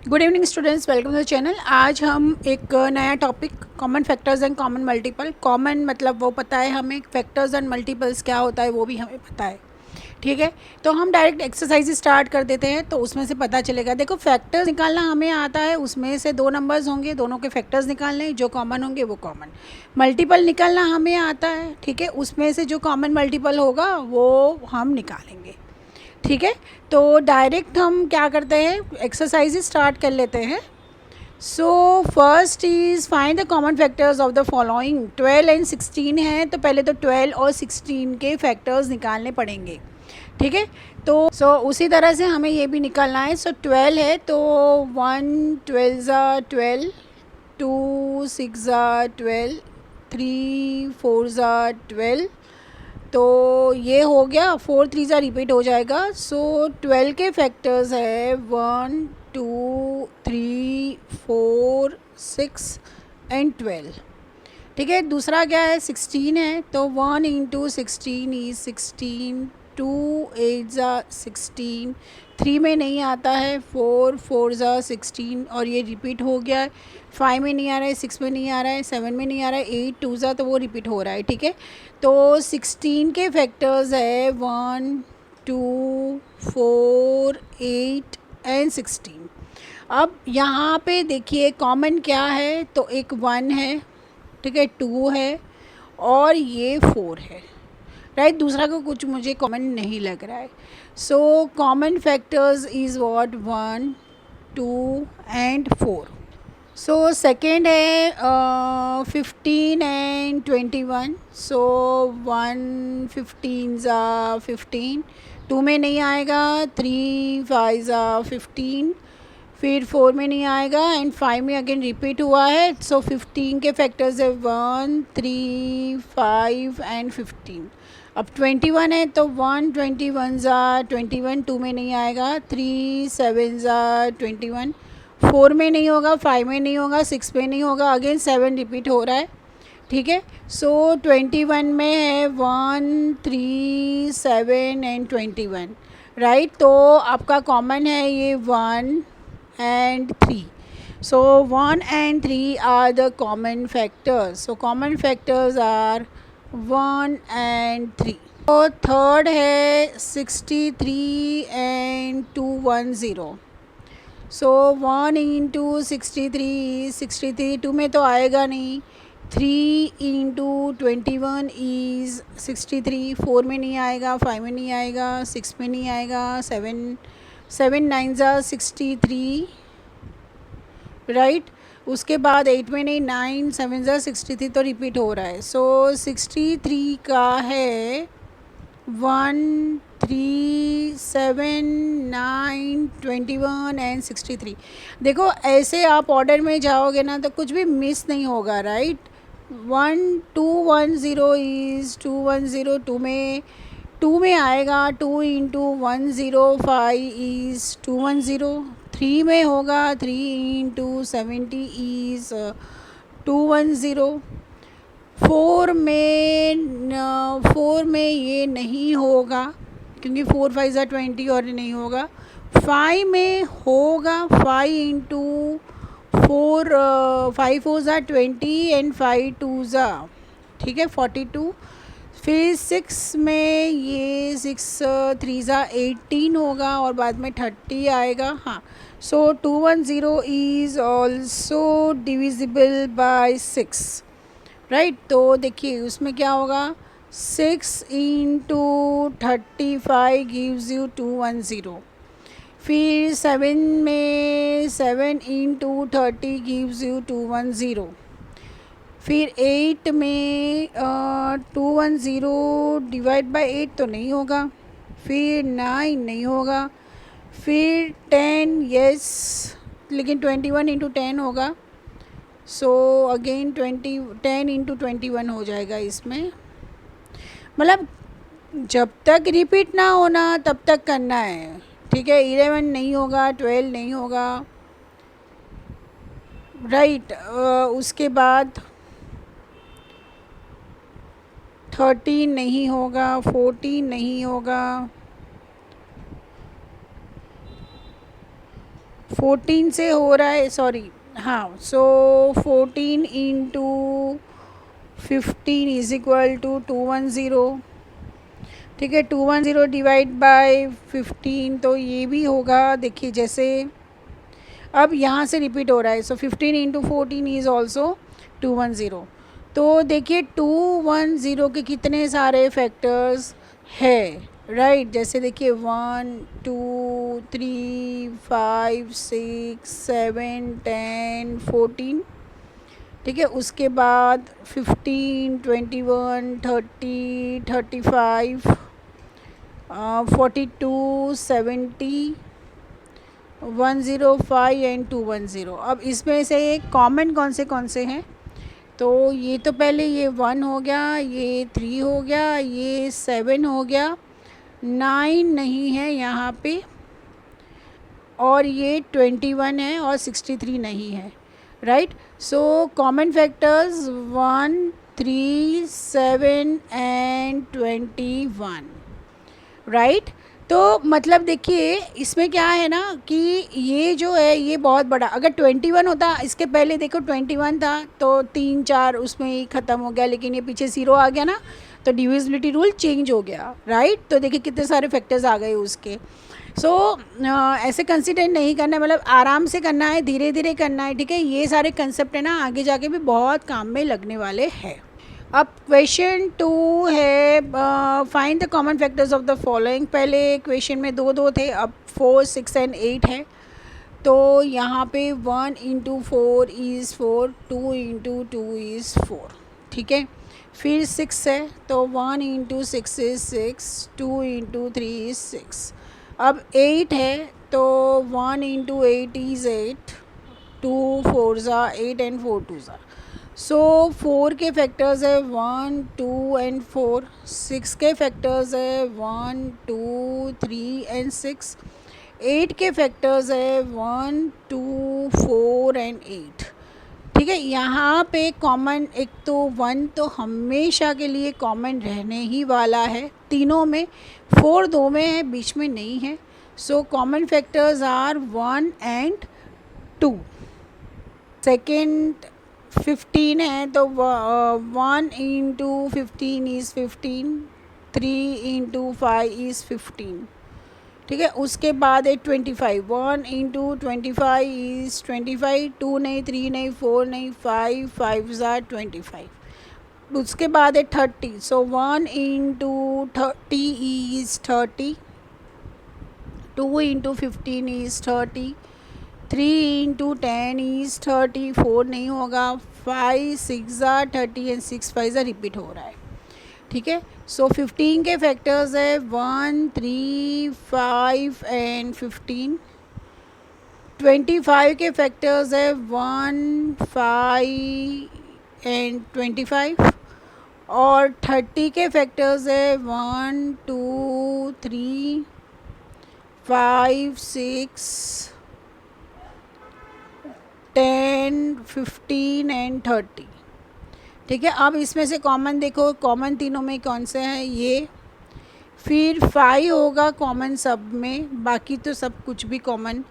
Good evening students, welcome to the channel. आज हम एक नया topic common factors and common multiple. Common मतलब वो पता है हमें, फैक्टर्स एंड मल्टीपल्स क्या होता है वो भी हमें पता है। ठीक है, तो हम डायरेक्ट एक्सरसाइज स्टार्ट कर देते हैं, तो उसमें से पता चलेगा। देखो, फैक्टर्स निकालना हमें आता है, उसमें से दो नंबर्स होंगे, दोनों के फैक्टर्स निकालने हैं, जो कॉमन होंगे वो कॉमन। मल्टीपल निकालना हमें आता है, ठीक है, उसमें से जो कॉमन मल्टीपल होगा वो हम निकालेंगे। ठीक है, तो डायरेक्ट हम क्या करते हैं, एक्सरसाइज स्टार्ट कर लेते हैं। So first is find the common factors of the following. 12 and 16 है, तो पहले तो 12 और 16 के फैक्टर्स निकालने पड़ेंगे। ठीक है, तो उसी तरह से हमें ये भी निकालना है। सो 12 है तो 1 12 ज़ा 12, 2 6 ज़ा 12, 3 4 ज़ा 12, तो ये हो गया। 4 3 ज़ा रिपीट हो जाएगा। सो 12 के फैक्टर्स है 1 2 3 4 6 एंड 12। ठीक है, दूसरा क्या है, 16 है, तो 1 इंटू 16 इज 16, 2 8 ज़ा 16, 3 में नहीं आता है, 4 4 ज़ा 16 और ये रिपीट हो गया है। 5 में नहीं आ रहा है, 6 में नहीं आ रहा है, 7 में नहीं आ रहा है, 8 2 ज़ा, तो वो रिपीट हो रहा है। ठीक है, तो 16 के फैक्टर्स है 1 2 4 8 एंड 16। अब यहाँ पे देखिए कॉमन क्या है, तो एक 1 है, ठीक है, 2 है और ये 4 है। राइट, दूसरा को कुछ मुझे कॉमन नहीं लग रहा है। So common factors is what 1 2 and 4। So second है 15 एंड 21। सो 1 15 ज़ा 15, 2 में नहीं आएगा, 3 5 ज़ा 15, फिर 4 में नहीं आएगा एंड 5 में अगेन रिपीट हुआ है। सो 15 के फैक्टर्स है 1 3 5 एंड 15। अब 21 है तो 1 21 ज़ा 21, 2 में नहीं आएगा, 3 7 ज़ा 21, 4 में नहीं होगा, 5 में नहीं होगा, 6 में नहीं होगा, अगेन 7 रिपीट हो रहा है। ठीक है, सो 21 में है 1 3 7 एंड 21। राइट, तो आपका कॉमन है ये 1 and 3. So 1 and 3 are the common factors. So common factors are 1 and 3. So third है 63 and 210. So 1 into 63 63, 2 में तो आएगा नहीं, 3 into 21 is 63, 4 में नहीं आएगा, 5 में नहीं आएगा, 6 में नहीं आएगा, 7 7 9 ज़ा 63। राइट, उसके बाद 8 में नहीं, 9 7 ज़ा 63, तो रिपीट हो रहा है। सो 63 का है 1 3 7 9 21 एंड 63। देखो, ऐसे आप ऑर्डर में जाओगे ना तो कुछ भी मिस नहीं होगा। राइट, 1 2 1 0 इज़ 2 1 0, 2 में आएगा, 2 इंटू 105 इज़ 210, 3 में होगा, 3 इंटू 70 इज़ 210, 4 में ये नहीं होगा क्योंकि 4 5 ज़ा 20 और नहीं होगा। 5 में होगा, 5 इंटू 4 5 4 ज़ा 20 एंड 5 2 ज़ा, ठीक है, 42। फिर 6 में ये 6 3 ज़ा 18 होगा और बाद में 30 आएगा। हाँ, सो 210 is also divisible by 6। Right, तो देखिए उसमें क्या होगा, 6 इंटू 35 गिव्स यू 210। फिर 7 में 7 इंटू 30 गिव्स यू 210। फिर 8 में 210 डिवाइड बाय 8 तो नहीं होगा, फिर 9 नहीं होगा, फिर 10 यस, लेकिन 21 इंटू 10 होगा। सो अगेन 10 इंटू 21 हो जाएगा इसमें। मतलब जब तक रिपीट ना होना तब तक करना है। ठीक है, 11 नहीं होगा, 12 नहीं होगा। राइट, उसके बाद 13 नहीं होगा, 14 नहीं होगा, 14 से हो रहा है, सॉरी, हाँ, सो 14 इंटू 15 इज इक्वल टू 210, ठीक है। 210 डिवाइड बाय 15, तो ये भी होगा, देखिए जैसे अब यहाँ से रिपीट हो रहा है, सो 15 इंटू 14 इज़ ऑल्सो 210। तो देखिए 210 के कितने सारे फैक्टर्स है, राइट। जैसे देखिए 1 2 3 5 6 7 10 14, ठीक है। उसके बाद 15 21 30 35 42 70 105 एंड 210। अब इसमें से कॉमन कौन से हैं, तो ये तो पहले ये 1 हो गया, ये 3 हो गया, ये 7 हो गया, 9 नहीं है यहाँ पे, और ये 21 है, और 63 नहीं है, right. So common factors 1 3 7 and 21, right. तो मतलब देखिए इसमें क्या है ना कि ये जो है ये बहुत बड़ा, अगर 21 होता, इसके पहले देखो 21 था तो 3 4 उसमें ही ख़त्म हो गया, लेकिन ये पीछे 0 आ गया ना, तो डिविजिबिलिटी रूल चेंज हो गया, राइट। तो देखिए कितने सारे फैक्टर्स आ गए उसके। सो ऐसे कंसिडर नहीं करना है, मतलब आराम से करना है, धीरे धीरे करना है, ठीक है। ये सारे कंसेप्ट है ना आगे जाके भी बहुत काम में लगने वाले हैं। अब क्वेश्चन 2 है, find the common factors of the following. पहले क्वेश्चन में 2 थे, अब 4 6 एंड 8 है। तो यहाँ पे 1 इंटू 4 इज़ 4, 2 इंटू 2 इज़ 4, ठीक है। फिर 6 है, तो 1 इंटू 6 इज़ 6, 2 इंटू 3 इज़ 6। अब 8 है, तो 1 इंटू 8 इज़ 8, 2 4 ज़ा 8 एंड 4 2 ज़ा। सो 4 के फैक्टर्स है 1 2 एंड 4, 6 के फैक्टर्स है 1 2 3 एंड 6, 8 के फैक्टर्स है 1 2 4 एंड 8, ठीक है। यहाँ पे कॉमन एक तो 1 तो हमेशा के लिए कॉमन रहने ही वाला है तीनों में, 4 2 में है, बीच में नहीं है। So common factors are 1 and 2। Second 15 है, तो 1 इंटू 15 इज़ 15, 3 इंटू 5 इज़ 15, ठीक है। उसके बाद है 25, 1 इंटू 25 इज़ 25, 2 नहीं 3 नहीं 4 नहीं 5 5 ज़ा 25। उसके बाद है 30, सो 1 into 30 is 30, 2 into 15 is 30, 3 into 10 is 30, 4 नहीं होगा, 5 6 ज़ा 30 एंड 6 5 ज़ा रिपीट हो रहा है, ठीक है। सो 15 के फैक्टर्स है 1 3 5 एंड 15, 25 के फैक्टर्स है 1 5 एंड 25, और 30 के फैक्टर्स है 1 2 3 5 6 10 15 एंड 30, ठीक है। अब इसमें से कॉमन देखो, कॉमन तीनों में कौन से हैं ये, फिर 5 होगा कॉमन सब में, बाकी तो सब कुछ भी कॉमन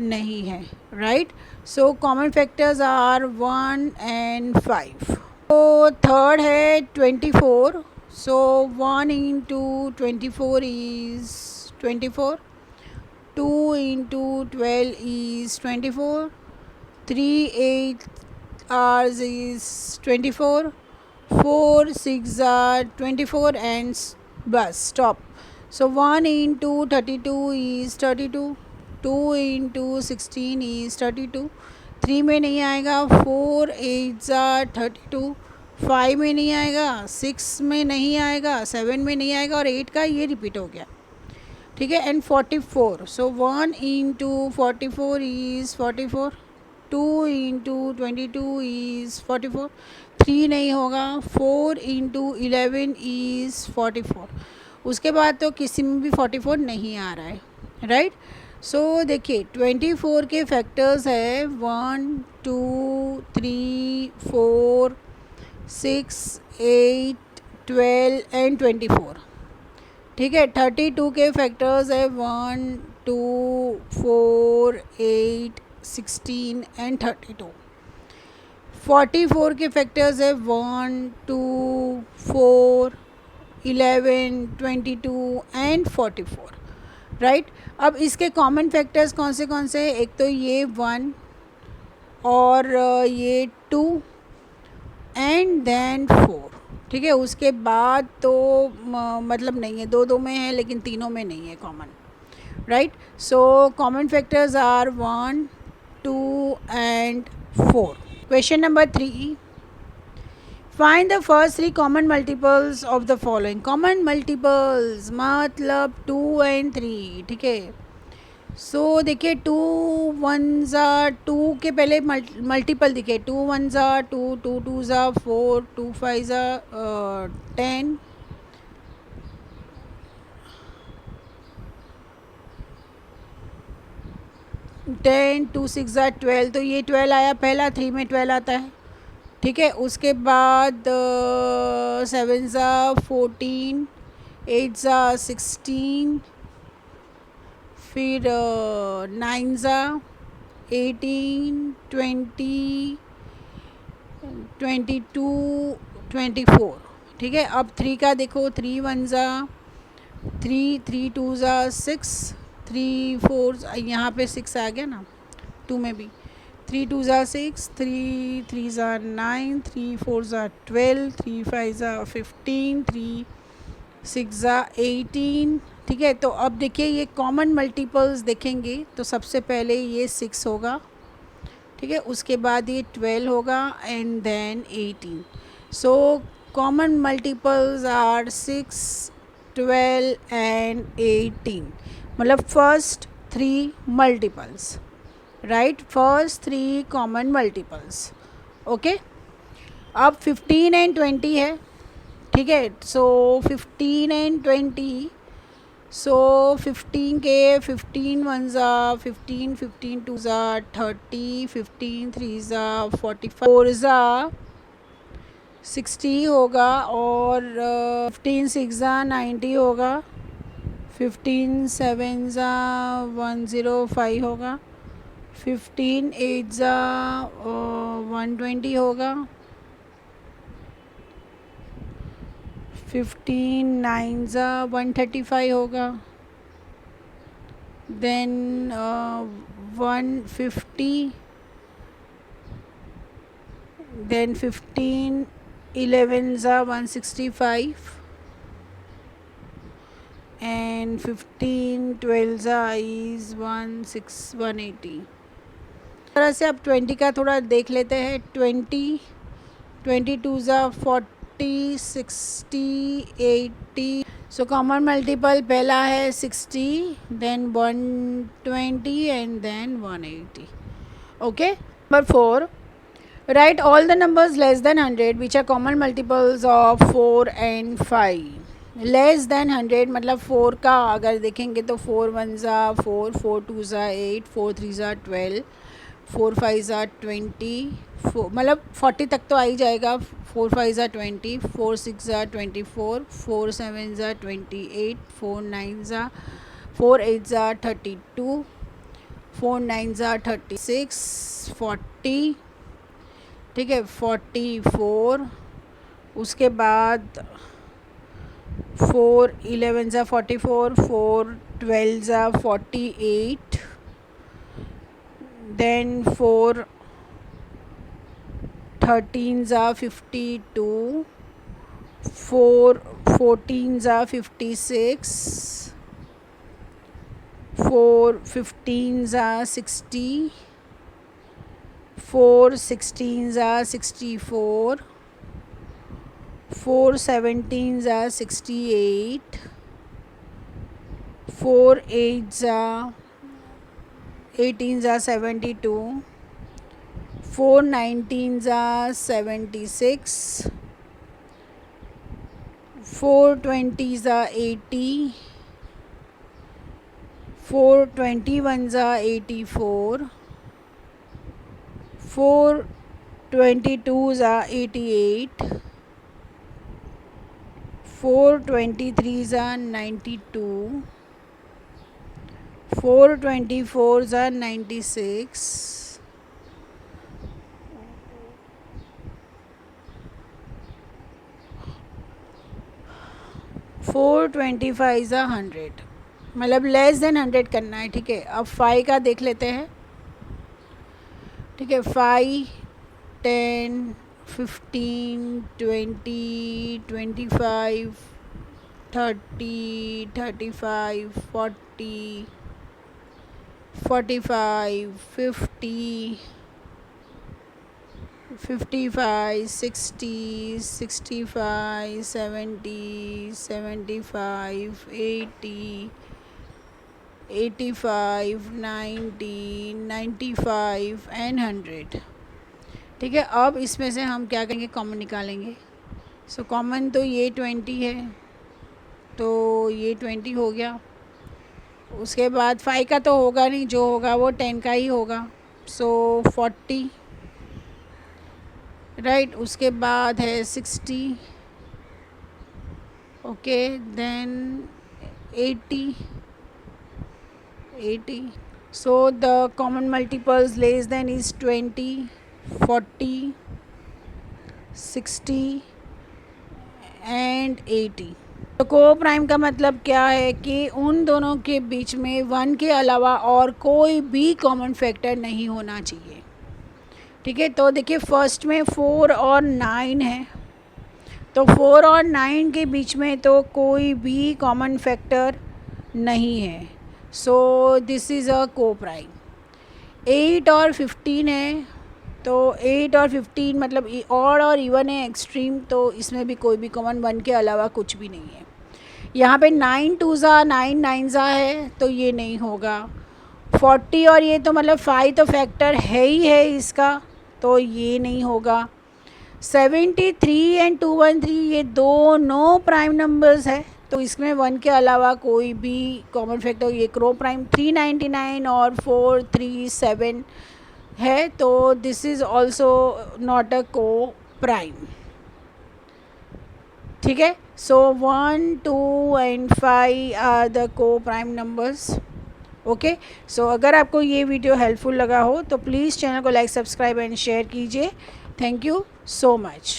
नहीं है, right. So common factors are 1 and 5। तो थर्ड है 24, so 1 into 24 is 24, 2 into 12 is 24, 3 8 hours is 24, 4 6 are 24 and bus stop. So 1 into 32 is 32, 2 into 16 is 32, 3 में नहीं आएगा, 4 8 are 32, 5 में नहीं आएगा, 6 में नहीं आएगा, 7 में नहीं आएगा, और 8 का ये रिपीट हो गया, ठीक है। And 44, so 1 into 44 is 44, 2 into 22 is 44, 3 नहीं होगा, 4 इंटू 11 इज़ 44। उसके बाद तो किसी में भी 44 नहीं आ रहा है, राइट। सो देखिए 24 के फैक्टर्स है 1 2 3 4 6 8 12 एंड 24, ठीक है। 32 के फैक्टर्स है 1 2, 4, 8, 16 एंड 32। 44 के फैक्टर्स है 1, 2, 4, 11, 22 एंड 44, राइट। अब इसके कॉमन फैक्टर्स कौन से हैं? एक तो ये 1 और ये 2 एंड देन 4, ठीक है। उसके बाद तो मतलब नहीं है, दो में है लेकिन तीनों में नहीं है common, right. So common factors are 1, 2 and 4। Question number 3, find the first 3 common multiples of the following. Common multiples मतलब 2 एंड 3, ठीक है। सो देखिए 2 1 ज़ा 2 के पहले मल्टीपल दिखे, 2 1 ज़ा 2, 2 2 ज़ा 4, 2 5 ज़ा 10, 10, 2 6 ज़ा 12, तो ये 12 आया पहला, 3 में 12 आता है, ठीक है। उसके बाद 7 ज़ा 14, 8 ज़ा 16, फिर 9 ज़ा 18, 20, 22, 24, ठीक है। अब 3 का देखो, 3 1 ज़ा 3, 3 2 ज़ा 6, 3 4, यहाँ पे 6 आ गया ना 2 में भी, 3 2 ज़ा 6, 3 3 ज़ा 9, 3 4 ज़ा 12, 3 5 ज़ा 15, 3 6 ज़ा 18, ठीक है। तो अब देखिए ये कॉमन मल्टीपल्स देखेंगे तो सबसे पहले ये 6 होगा, ठीक है। उसके बाद ये 12 होगा and then 18। So common multiples are 6, 12 and 18, मतलब first 3 multiples, right, first 3 common multiples, okay. अब 15 एंड 20 है, ठीक है। सो 15 एंड 20, सो 15 के 15 1 ज़ा 15, 15 2 ज़ा 30, 15 3 ज़ा 45, 4 ज़ा 60 होगा, और 15 6 ज़ा 90 होगा, 15 7 ज़ा 105 होगा, 15 8 ज़ा 120 होगा, 15 9 ज़ा 135 होगा, देन 150, देन 15 11 ज़ा 165 एंड 15 12 ज़ा इज़ 180। तरह से अब 20 का थोड़ा देख लेते हैं। 20 22 ज़ा 40, 60, 80। सो कॉमन मल्टीपल पहला है 60, then 120 and then 180, okay. Number 4, write all the numbers less than 100 which are common multiples of 4 and 5। Less than 100 मतलब 4 का अगर देखेंगे तो 4 1 ज़ा 4, 4 2 ज़ा 8, 4 3 ज़ा 12, 4 5 ज़ा 20, मतलब 40 तक तो आ ही जाएगा। 4 5 ज़ा 20, 4 6 ज़ा 24, 4 7 ज़ा 28, 4 9 ज़ा 4 8 ज़ा 32, 4 9 ज़ा 36, 40, ठीक है, 44। उसके बाद 4 11 ज़ा 44, 4 12 ज़ा 48, देन 4 13 ज़ा 52, 4 14 ज़ा 56, 4 15 ज़ा 60, 4 16 ज़ा 64, 4 17 ज़ा 68, 4 8 ज़ा 18 ज़ा 72, 4 19 ज़ा 76, 4 20 ज़ा 80, 4 21 ज़ा 84, 4 22 ज़ा 88, 4 23 ज़ा 92, 424 are 96, 425 are 100, मतलब लेस देन 100 करना है, ठीक है। अब 5 का देख लेते हैं, ठीक है। 5, 10, 15, 20, 25, 30, 35, 40, 45, 50, 55, 60, 65, 70, 75, 80, 85, 90, 95 एंड 100, ठीक है। अब इसमें से हम क्या करेंगे, कॉमन निकालेंगे। सो कॉमन तो ये 20 है, तो ये 20 हो गया। उसके बाद 5 का तो होगा नहीं, जो होगा वो 10 का ही होगा, सो 40, राइट। उसके बाद है 60, okay, then 80, so the common multiples less than is 20, 40, 60 and 80। तो को प्राइम का मतलब क्या है कि उन दोनों के बीच में 1 के अलावा और कोई भी कॉमन फैक्टर नहीं होना चाहिए, ठीक है। तो देखिए फर्स्ट में 4 और 9 है, तो 4 और 9 के बीच में तो कोई भी कॉमन फैक्टर नहीं है, सो दिस इज़ अ को प्राइम। 8 और 15 है, तो 8 और 15 मतलब ऑड और इवन है, एक्सट्रीम, तो इसमें भी कोई भी कॉमन 1 के अलावा कुछ भी नहीं है। यहाँ पे 9 2 9 9 है, तो ये नहीं होगा। 40 और ये तो मतलब 5 तो फैक्टर है ही है इसका, तो ये नहीं होगा। 73 एंड 213 ये दोनों प्राइम नंबर्स है, तो इसमें 1 के अलावा कोई भी कॉमन फैक्टर, ये क्रो प्राइम 399 और 437 है, तो this is also not a को प्राइम, ठीक है। सो 1, 2 एंड 5 आर द को प्राइम नंबर्स, ओके। सो अगर आपको ये वीडियो हेल्पफुल लगा हो तो प्लीज़ चैनल को लाइक, सब्सक्राइब एंड शेयर कीजिए। Thank you so much.